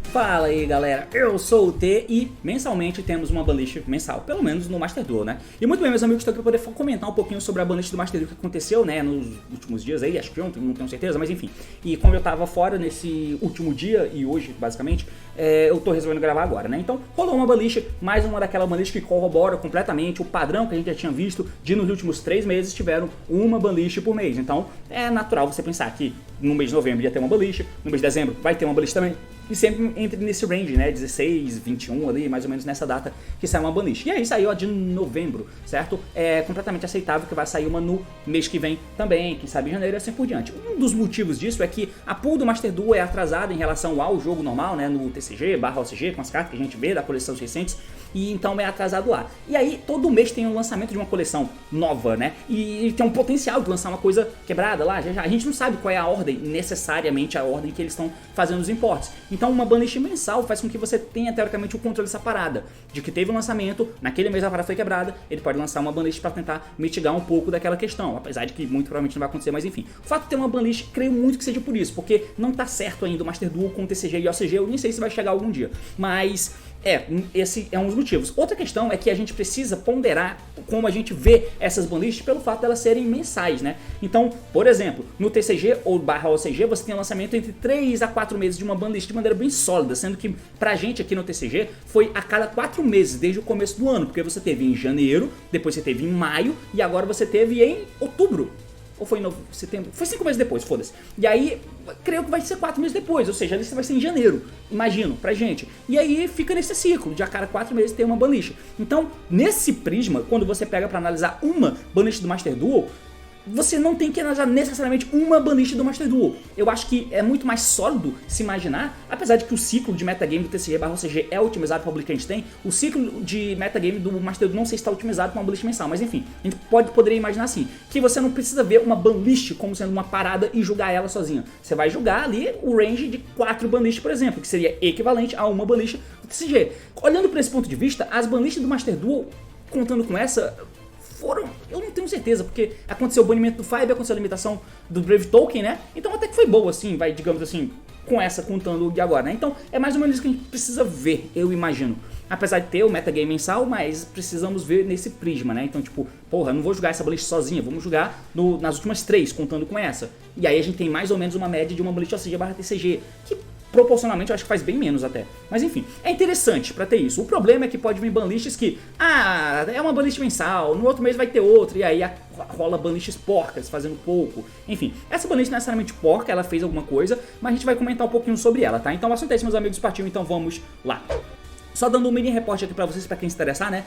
Fala aí galera, eu sou o T e mensalmente temos uma banlist mensal, pelo menos no Master Duel, né? E muito bem, meus amigos, estou aqui para poder comentar um pouquinho sobre a banlist do Master Duel que aconteceu, né, nos últimos dias aí, acho que ontem, não tenho certeza, mas enfim. E como eu tava fora nesse último dia e hoje, basicamente, eu tô resolvendo gravar agora, né? Então, rolou uma banlist, mais uma daquela banlist que corrobora completamente o padrão que a gente já tinha visto de nos últimos 3 meses tiveram uma banlist por mês. Então, é natural você pensar que no mês de novembro ia ter uma banlist, no mês de dezembro vai ter uma banlist também. E sempre entre nesse range, né, 16, 21 ali, mais ou menos nessa data que sai uma banlist. E aí saiu a de novembro, certo? É completamente aceitável que vai sair uma no mês que vem também, quem sabe em janeiro e assim por diante. Um dos motivos disso é que a pool do Master Duel é atrasada em relação ao jogo normal, né, no TCG/OCG, com as cartas que a gente vê da coleção recentes, e então é atrasado lá. E aí todo mês tem um lançamento de uma coleção nova, né, e tem um potencial de lançar uma coisa quebrada lá, já. A gente não sabe qual é a ordem, necessariamente a ordem que eles estão fazendo os importes. Então uma banlist mensal faz com que você tenha teoricamente o controle dessa parada, de que teve um lançamento, naquele mês a parada foi quebrada, ele pode lançar uma banlist para tentar mitigar um pouco daquela questão, apesar de que muito provavelmente não vai acontecer, mas enfim. O fato de ter uma banlist, creio muito que seja por isso, porque não tá certo ainda o Master Duel com TCG e OCG, eu nem sei se vai chegar algum dia, mas esse é um dos motivos. Outra questão é que a gente precisa ponderar como a gente vê essas banlists pelo fato de elas serem mensais, né? Então, por exemplo, no TCG ou /OCG você tem um lançamento entre 3 a 4 meses de uma banlist de maneira bem sólida, sendo que pra gente aqui no TCG foi a cada 4 meses desde o começo do ano, porque você teve em janeiro, depois você teve em maio e agora você teve em outubro. Ou foi em setembro? Foi 5 meses depois, foda-se. E aí, creio que vai ser 4 meses depois, ou seja, a lista vai ser em janeiro, imagino, pra gente. E aí fica nesse ciclo, de a cada 4 meses ter uma banlist. Então, nesse prisma, quando você pega pra analisar uma banlist do Master Duel, você não tem que analisar necessariamente uma banlist do Master Duel. Eu acho que é muito mais sólido se imaginar, apesar de que o ciclo de metagame do TCG/OCG é otimizado para o public que a gente tem, o ciclo de metagame do Master Duel não sei se está otimizado para uma banlist mensal, mas enfim, a gente poderia imaginar assim, que você não precisa ver uma banlist como sendo uma parada e julgar ela sozinha. Você vai julgar ali o range de 4 banlists, por exemplo, que seria equivalente a uma banlist do TCG. Olhando por esse ponto de vista, as banlists do Master Duel, contando com essa, foram, eu não tenho certeza, porque aconteceu o banimento do Five, aconteceu a limitação do Brave Token, né? Então até que foi boa, assim, vai, digamos assim, com essa contando de agora, né? Então é mais ou menos isso que a gente precisa ver, eu imagino. Apesar de ter o metagame mensal, mas precisamos ver nesse prisma, né? Então tipo, porra, não vou jogar essa banlist sozinha, vamos jogar nas últimas 3, contando com essa. E aí a gente tem mais ou menos uma média de uma banlist OCG/TCG, que proporcionalmente eu acho que faz bem menos até. Mas enfim, é interessante pra ter isso. O problema é que pode vir banlists que, é uma banlist mensal, no outro mês vai ter outra, e aí rola banlists porcas, fazendo pouco. Enfim, essa banlist não é necessariamente porca, ela fez alguma coisa, mas a gente vai comentar um pouquinho sobre ela, tá? Então o assunto é esse, meus amigos, partiu, então vamos lá. Só dando um mini reporte aqui pra vocês, pra quem se interessar, né?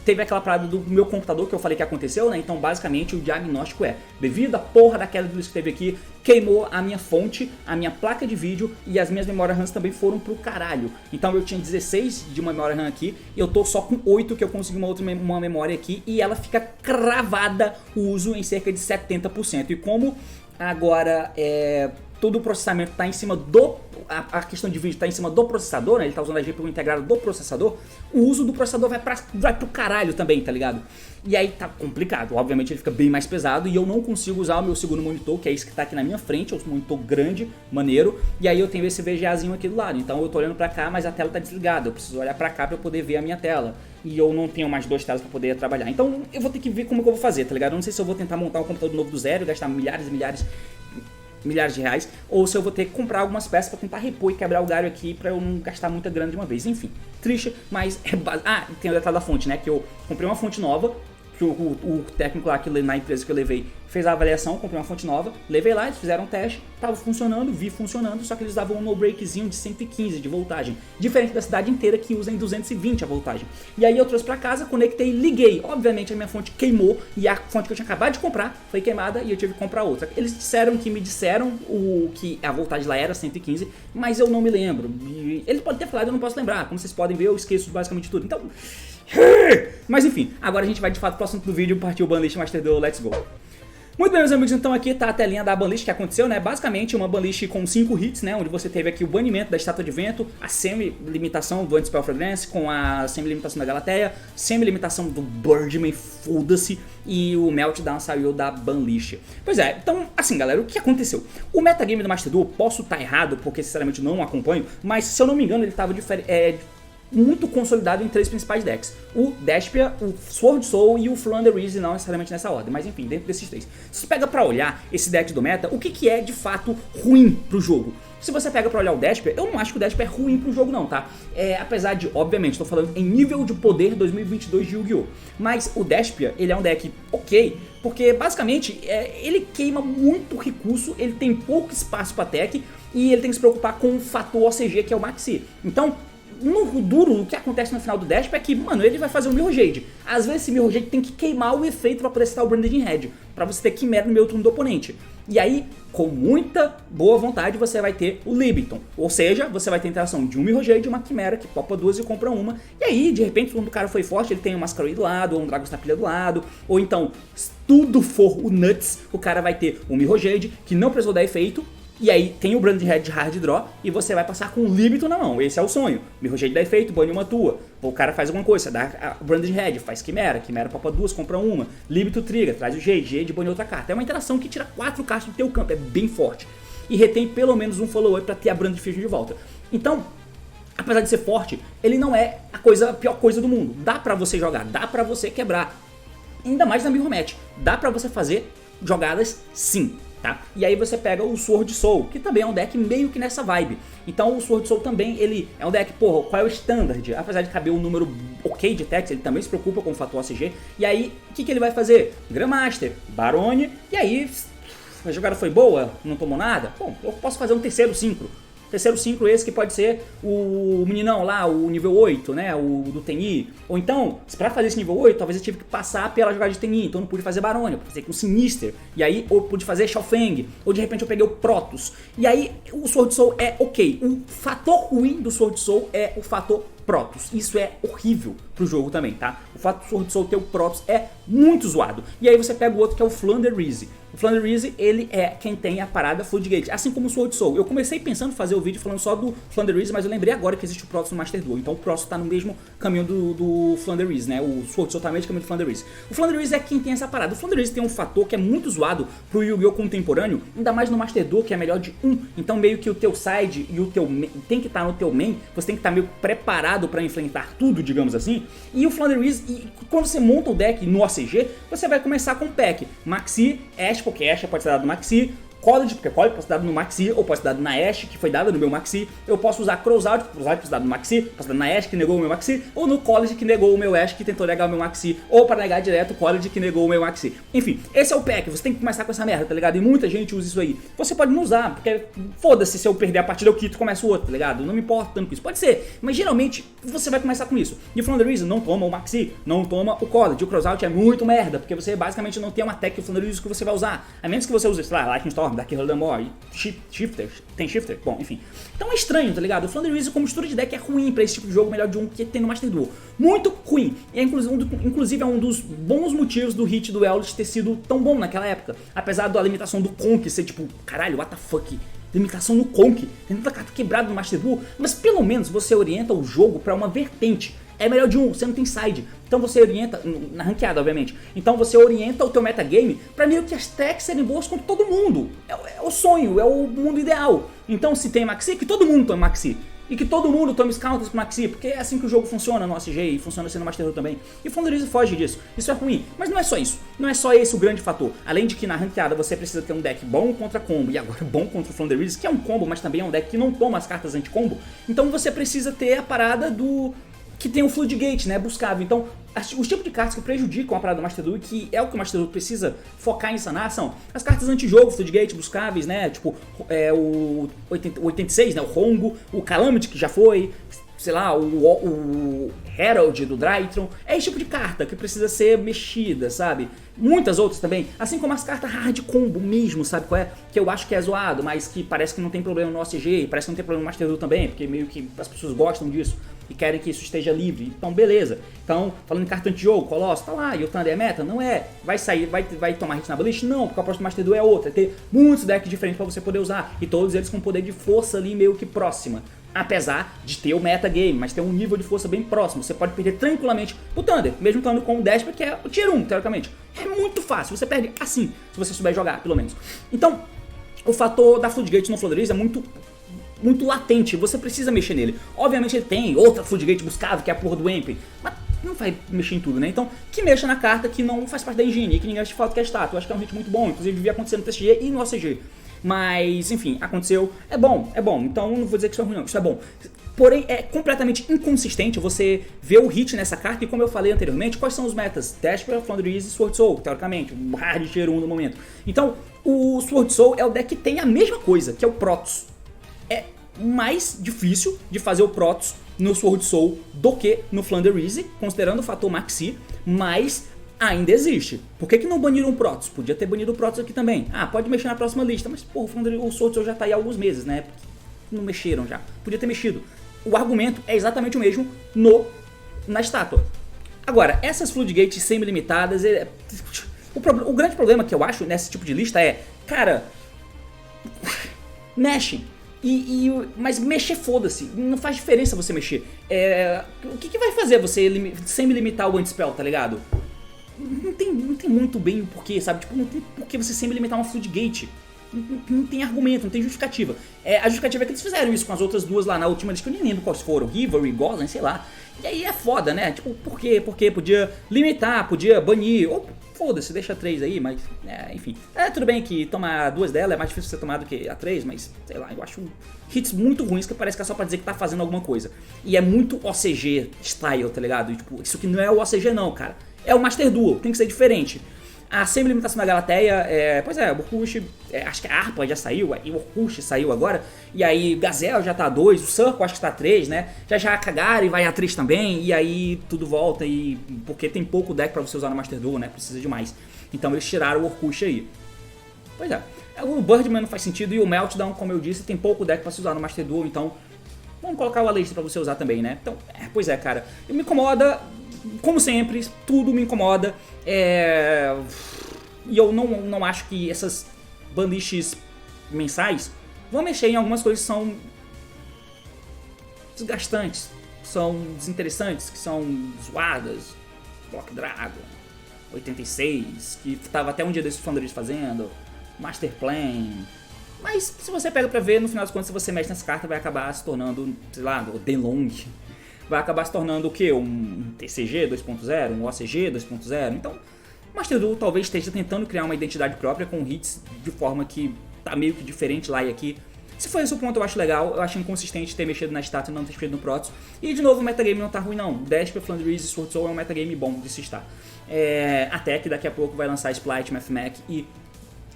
Teve aquela parada do meu computador que eu falei que aconteceu, né? Então, basicamente, o diagnóstico é: devido à porra daquela luz que teve aqui, queimou a minha fonte, a minha placa de vídeo e as minhas memórias RAM também foram pro caralho. Então, eu tinha 16 de uma memória RAM aqui e eu tô só com 8 que eu consegui uma memória aqui e ela fica cravada o uso em cerca de 70%. E como agora todo o processamento está em cima do... A questão de vídeo está em cima do processador, né? Ele está usando a GPU integrada do processador. O uso do processador vai pro caralho também, tá ligado? E aí tá complicado. Obviamente ele fica bem mais pesado e eu não consigo usar o meu segundo monitor, que é esse que tá aqui na minha frente. É um monitor grande, maneiro. E aí eu tenho esse VGAzinho aqui do lado. Então eu tô olhando pra cá, mas a tela tá desligada. Eu preciso olhar pra cá pra eu poder ver a minha tela. E eu não tenho mais 2 telas pra poder trabalhar. Então eu vou ter que ver como que eu vou fazer, tá ligado? Eu não sei se eu vou tentar montar um computador novo do zero, gastar milhares de reais, ou se eu vou ter que comprar algumas peças pra tentar repor e quebrar o galho aqui pra eu não gastar muita grana de uma vez. Enfim, triste, mas é base... Ah, tem o detalhe da fonte, né? Que eu comprei uma fonte nova, que o técnico lá que na empresa que eu levei fez a avaliação, comprei uma fonte nova, levei lá, eles fizeram um teste, tava funcionando, vi funcionando, só que eles davam um no-breakzinho de 115 de voltagem, diferente da cidade inteira que usa em 220 a voltagem. E aí eu trouxe pra casa, conectei, liguei, obviamente a minha fonte queimou e a fonte que eu tinha acabado de comprar foi queimada e eu tive que comprar outra. Eles me disseram que a voltagem lá era 115, mas eu não me lembro. E ele pode ter falado, eu não posso lembrar, como vocês podem ver eu esqueço basicamente tudo, então... Mas enfim, agora a gente vai de fato pro assunto do vídeo, partiu o Banlist Master Duel, let's go! Muito bem, meus amigos, então aqui tá a telinha da banlist que aconteceu, né? Basicamente uma banlist com 5 hits, né? Onde você teve aqui o banimento da Estátua de Vento, a semi-limitação do Anti-Spell Fragrance com a semi-limitação da Galateia, semi-limitação do Birdman, foda-se, e o Meltdown saiu da banlist. Pois é, então, assim, galera, o que aconteceu? O metagame do Master Duel, posso estar errado, porque sinceramente não acompanho, mas se eu não me engano ele tava muito consolidado em 3 principais decks: o Despia, o Sword Soul e o Flounder Reese, não necessariamente nessa ordem, mas enfim, dentro desses 3. Se você pega pra olhar esse deck do meta, o que é de fato ruim pro jogo? Se você pega pra olhar o Despia, eu não acho que o Despia é ruim pro jogo não, tá? Apesar de, obviamente, estou falando em nível de poder 2022 de Yu-Gi-Oh! Mas o Despia, ele é um deck ok, porque basicamente ele queima muito recurso, ele tem pouco espaço pra tech e ele tem que se preocupar com o fator OCG, que é o Maxi. Então, no duro, o que acontece no final do Despia é que, mano, ele vai fazer o Mirror Jade. Às vezes esse Mirror Jade tem que queimar o efeito pra poder citar o Branded Head, pra você ter Quimera no meio turno do oponente. E aí, com muita boa vontade, você vai ter o Libington. Ou seja, você vai ter a interação de um Mirror Jade e uma Quimera que popa 2 e compra uma. E aí, de repente, quando o cara foi forte, ele tem um Masquerade do lado, ou um Dragon Stapilha do lado. Ou então, se tudo for o Nuts, o cara vai ter um Mirror Jade que não precisou dar efeito. E aí tem o Branded Head de Hard Draw e você vai passar com o Libington na mão. Esse é o sonho. Mirror Jade dá efeito, bane uma tua. O cara faz alguma coisa, você dá o Branded Head, faz Quimera popa 2, compra uma. Libington trigger, traz o Jade bane outra carta. É uma interação que tira 4 cartas do teu campo, é bem forte. E retém pelo menos um follow-up pra ter a Branded Fusion de volta. Então, apesar de ser forte, ele não é a pior coisa do mundo. Dá pra você jogar, dá pra você quebrar. Ainda mais na Mirror Match. Dá pra você fazer jogadas sim. Tá? E aí você pega o Sword Soul, que também é um deck meio que nessa vibe. Então o Sword Soul também, ele é um deck, porra, qual é o standard? Apesar de caber um número ok de decks, ele também se preocupa com o fator OCG. E aí, o que ele vai fazer? Grandmaster, Barone, e aí, a jogada foi boa, não tomou nada? Bom, eu posso fazer um terceiro synchro. Terceiro synchro esse que pode ser o meninão lá, o nível 8, né, o do Tenyi. Ou então, pra fazer esse nível 8, talvez eu tive que passar pela jogada de Tenyi, então eu não pude fazer Barone, eu pude fazer com Sinister. E aí, ou pude fazer Xiaofeng, ou de repente eu peguei o Protoss. E aí, o Sword Soul é ok. O fator ruim do Sword Soul é o fator Protoss. Isso é horrível pro jogo também, tá? O fato do Sword Soul ter o Protoss é muito zoado. E aí você pega o outro que é o Flounder Reese. O Flounder Reese, ele é quem tem a parada Floodgate, assim como o Sword Soul. Eu comecei pensando em fazer o vídeo falando só do Flounder Reese, mas eu lembrei agora que existe o Protoss no Master Duel. Então o Protoss tá no mesmo caminho do Flounder Reese, né? O Sword Soul tá no mesmo caminho do Flounder Reese. O Flounder Reese é quem tem essa parada. O Flounder Reese tem um fator que é muito zoado pro Yu-Gi-Oh! Contemporâneo, ainda mais no Master Duel, que é melhor de 1. Então meio que o teu side e o teu main tem que estar no teu main, você tem que estar meio preparado pra enfrentar tudo, digamos assim. E o Flounder Reese, quando você monta o deck no OCG, você vai começar com o pack Maxi, Ashe, porque Ashe pode ser dado no Maxi, College, porque College pode ser dado no Maxi, ou pode ser dado na Ashe, que foi dada no meu Maxi. Eu posso usar Crossout, porque Crossout pode ser dado no Maxi, pode ser dado na Ashe, que negou o meu Maxi, ou no College, que negou o meu Ashe, que tentou negar o meu Maxi, ou para negar direto o College, que negou o meu Maxi. Enfim, esse é o pack, você tem que começar com essa merda, tá ligado? E muita gente usa isso aí. Você pode não usar, porque foda-se, se eu perder a partida eu quito e começo outro, tá ligado? Não me importa tanto com isso. Pode ser, mas geralmente você vai começar com isso. E o Flounder Reese não toma o Maxi, não toma o College. O Crossout é muito merda, porque você basicamente não tem uma tech do Flounder Reese que você vai usar. A menos que você use, sei lá, Lightning Storm, Dark Hurler, Shifter, tem Shifter? Bom, enfim. Então é estranho, tá ligado? O Flounder Reese como mistura de deck é ruim pra esse tipo de jogo, melhor de um que tem no Master Duel. Muito ruim. E é inclusive é um dos bons motivos do hit do Eldritch ter sido tão bom naquela época. Apesar da limitação do Conk ser tipo, caralho, what the fuck? Limitação no Conk, tem tanta carta quebrada no Master Duel, mas pelo menos você orienta o jogo pra uma vertente. É melhor de um, você não tem side. Então você orienta, na ranqueada obviamente, então você orienta o teu metagame pra meio que as techs serem boas contra todo mundo. É o sonho, é o mundo ideal. Então se tem Maxi, que todo mundo tome Maxi. E que todo mundo tome os counters com Maxi, porque é assim que o jogo funciona no OCG e funciona assim no Master Duel também. E o Flounder Reese foge disso. Isso é ruim, mas não é só isso. Não é só esse o grande fator. Além de que na ranqueada você precisa ter um deck bom contra combo e agora bom contra o Flounder Reese, que é um combo, mas também é um deck que não toma as cartas anti-combo. Então você precisa ter a parada do... que tem o Floodgate, né, buscável. Então, os tipos de cartas que prejudicam a parada do Master Duel, que é o que o Master Duel precisa focar em sanar, são as cartas anti-jogo, Floodgate, buscáveis, né, tipo o 86, né, o Rongo, o Calamity, que já foi, sei lá, o Herald do Drytron. É esse tipo de carta que precisa ser mexida, sabe? Muitas outras também, assim como as cartas hard combo mesmo, sabe qual é? Que eu acho que é zoado, mas que parece que não tem problema no OCG, parece que não tem problema no Master Duel também, porque meio que as pessoas gostam disso. e querem que isso esteja livre, então beleza. Então, falando em cartão de jogo, Colosso, tá lá, e o Thunder é meta? Não é. Vai sair, vai tomar hit na Balist? Não, porque a proposta do Master Duel é outra. Tem muitos decks diferentes pra você poder usar, e todos eles com poder de força ali meio que próxima. Apesar de ter o metagame, mas tem um nível de força bem próximo. Você pode perder tranquilamente o Thunder, mesmo estando com o Desper, que é o Tier 1, teoricamente. É muito fácil, você perde assim, se você souber jogar, pelo menos. Então, o fator da Floodgate no Floodgate é muito latente, você precisa mexer nele. Obviamente ele tem outra Floodgate buscável, que é a porra do Emp, mas não vai mexer em tudo, né? Então, que mexa na carta que não faz parte da engine, que ninguém acha de fato que é status. Eu acho que é um hit muito bom, inclusive devia acontecer no TCG e no OCG. Mas, enfim, aconteceu, é bom, então não vou dizer que isso é ruim não, isso é bom. Porém, é completamente inconsistente você ver o hit nessa carta e como eu falei anteriormente, quais são os metas? Desper, Flounderize e Sword Soul, teoricamente, um hard tier 1 no momento. Então, o Sword Soul é o deck que tem a mesma coisa, que é o Protoss. É mais difícil de fazer o Protoss no Sword Soul do que no Flounderize, considerando o fator Maxi, mas ainda existe. Por que não baniram o Protoss? Podia ter banido o Protoss aqui também. Ah, pode mexer na próxima lista, mas porra, o Sword Soul já tá aí há alguns meses, né? Não mexeram já. Podia ter mexido. O argumento é exatamente o mesmo na estátua. Agora, essas Floodgates semi-limitadas, o grande problema que eu acho nesse tipo de lista é, cara, mexe. Mas mexer, foda-se, não faz diferença você mexer. O que vai fazer você semi-limitar o Anti-Spell, tá ligado? Não tem muito bem o porquê, sabe? Tipo, não tem porquê você semi-limitar uma Floodgate. Não tem argumento, não tem justificativa. A justificativa é que eles fizeram isso com as outras duas lá na última lista, que eu nem lembro quais foram, Rivalry, Goslin, sei lá. E aí é foda, né? Tipo, por quê? Podia limitar, podia banir, ou foda-se, deixa a 3 aí, mas enfim. Tudo bem que tomar duas dela é mais difícil você tomar do que a 3, mas sei lá, eu acho hits muito ruins que parece que é só pra dizer que tá fazendo alguma coisa. E é muito OCG style, tá ligado? E, tipo, isso aqui não é o OCG não, cara. É o Master Duel, tem que ser diferente. A semi-limitação da Galateia, pois é, o Orkush, acho que a Arpa já saiu, e o Orkush saiu agora, e aí Gazelle já tá 2, o Circle acho que tá 3, né, já a Kagari vai a 3 também, e aí tudo volta, porque tem pouco deck pra você usar no Master Duel, né, precisa de mais. Então eles tiraram o Orkush aí. Pois é, o Birdman não faz sentido, e o Meltdown, como eu disse, tem pouco deck pra se usar no Master Duel, então vamos colocar o Aleister pra você usar também, né. Então, pois é, cara, me incomoda. Como sempre, tudo me incomoda, e eu não acho que essas banlists mensais vão mexer em algumas coisas que são desgastantes, que são desinteressantes, que são zoadas. Block Dragon, 86, que tava até um dia desses Founders fazendo, Master Plan. Mas se você pega pra ver, no final das contas, se você mexe nessa carta, vai acabar se tornando, sei lá, o Delong. Vai acabar se tornando o quê? Um TCG 2.0? Um OCG 2.0? Então, o Master Duel talvez esteja tentando criar uma identidade própria com hits de forma que tá meio que diferente lá e aqui. Se for esse o ponto, eu acho legal. Eu acho inconsistente ter mexido na estátua e não ter mexido no Protoss. E, de novo, o metagame não tá ruim, não. Desper, Flounderize e Sword Soul é um metagame bom de se estar. Até que daqui a pouco vai lançar Splight, Mathmech e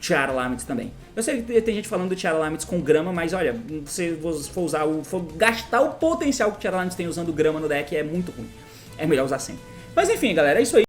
Tiara Laments também. Eu sei que tem gente falando do Tiara Laments com grama, mas olha, se você for gastar o potencial que o Tiara Laments tem usando grama no deck, é muito ruim. É melhor usar sem. Mas enfim, galera, é isso aí.